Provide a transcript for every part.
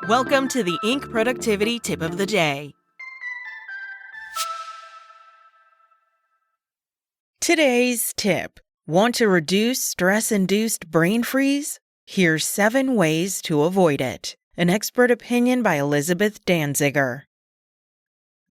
Welcome to the Inc. Productivity Tip of the Day. Today's tip. Want to reduce stress-induced brain freeze? Here's 7 ways to avoid it. An expert opinion by Elizabeth Danziger.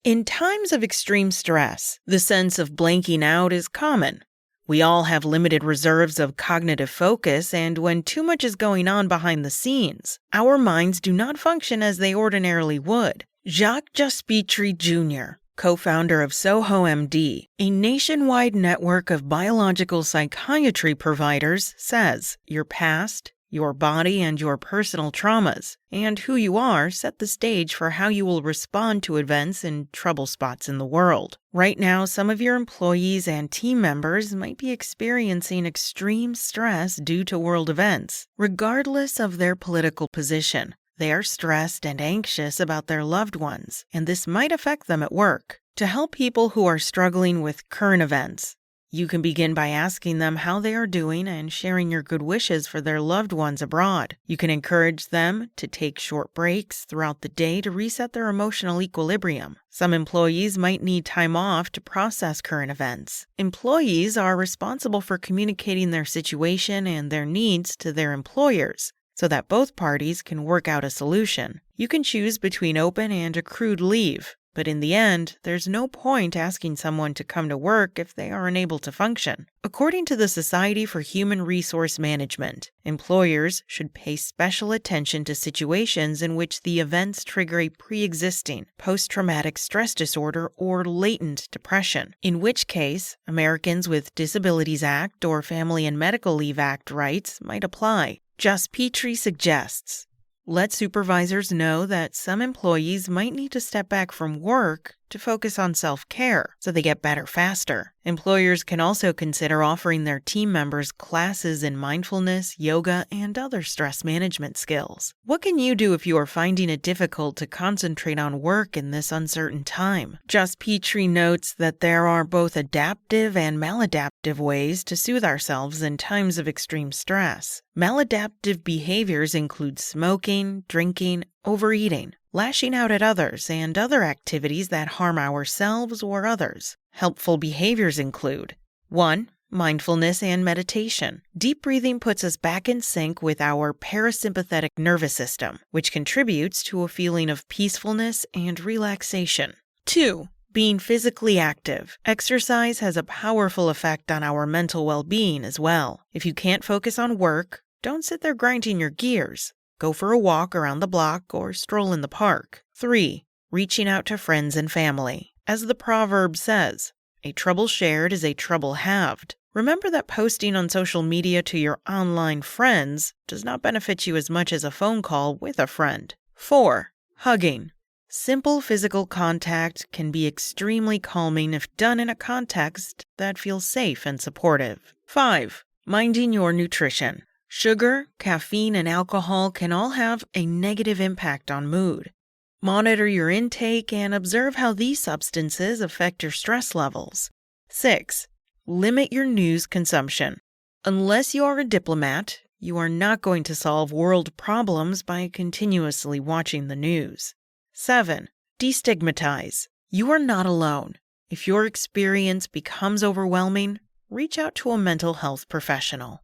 In times of extreme stress, the sense of blanking out is common. We all have limited reserves of cognitive focus, and when too much is going on behind the scenes, our minds do not function as they ordinarily would. Jacques Jaspitri Jr., co-founder of Soho MD, a nationwide network of biological psychiatry providers, says your past, your body, and your personal traumas, and who you are set the stage for how you will respond to events and trouble spots in the world. Right now, some of your employees and team members might be experiencing extreme stress due to world events. Regardless of their political position, they are stressed and anxious about their loved ones, and this might affect them at work. To help people who are struggling with current events, you can begin by asking them how they are doing and sharing your good wishes for their loved ones abroad. You can encourage them to take short breaks throughout the day to reset their emotional equilibrium. Some employees might need time off to process current events. Employees are responsible for communicating their situation and their needs to their employers, so that both parties can work out a solution. You can choose between open and accrued leave. But in the end, there's no point asking someone to come to work if they are unable to function. According to the Society for Human Resource Management, employers should pay special attention to situations in which the events trigger a pre-existing post-traumatic stress disorder or latent depression, in which case Americans with Disabilities Act or Family and Medical Leave Act rights might apply. Jaspitri suggests, let supervisors know that some employees might need to step back from work to focus on self-care so they get better faster. Employers can also consider offering their team members classes in mindfulness, yoga, and other stress management skills. What can you do if you are finding it difficult to concentrate on work in this uncertain time? Jaspitri notes that there are both adaptive and maladaptive ways to soothe ourselves in times of extreme stress. Maladaptive behaviors include smoking, drinking, overeating, lashing out at others, and other activities that harm ourselves or others. Helpful behaviors include 1. Mindfulness and meditation. Deep breathing puts us back in sync with our parasympathetic nervous system, which contributes to a feeling of peacefulness and relaxation. 2. Being physically active. Exercise has a powerful effect on our mental well-being as well. If you can't focus on work, don't sit there grinding your gears. Go for a walk around the block or stroll in the park. 3. Reaching out to friends and family. As the proverb says, a trouble shared is a trouble halved. Remember that posting on social media to your online friends does not benefit you as much as a phone call with a friend. 4. Hugging. Simple physical contact can be extremely calming if done in a context that feels safe and supportive. 5. Minding your nutrition. Sugar, caffeine, and alcohol can all have a negative impact on mood. Monitor your intake and observe how these substances affect your stress levels. 6. Limit your news consumption. Unless you are a diplomat, you are not going to solve world problems by continuously watching the news. 7. Destigmatize. You are not alone. If your experience becomes overwhelming, reach out to a mental health professional.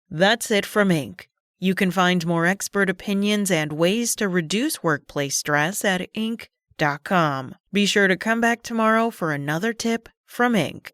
That's it from Inc. You can find more expert opinions and ways to reduce workplace stress at Inc.com. Be sure to come back tomorrow for another tip from Inc.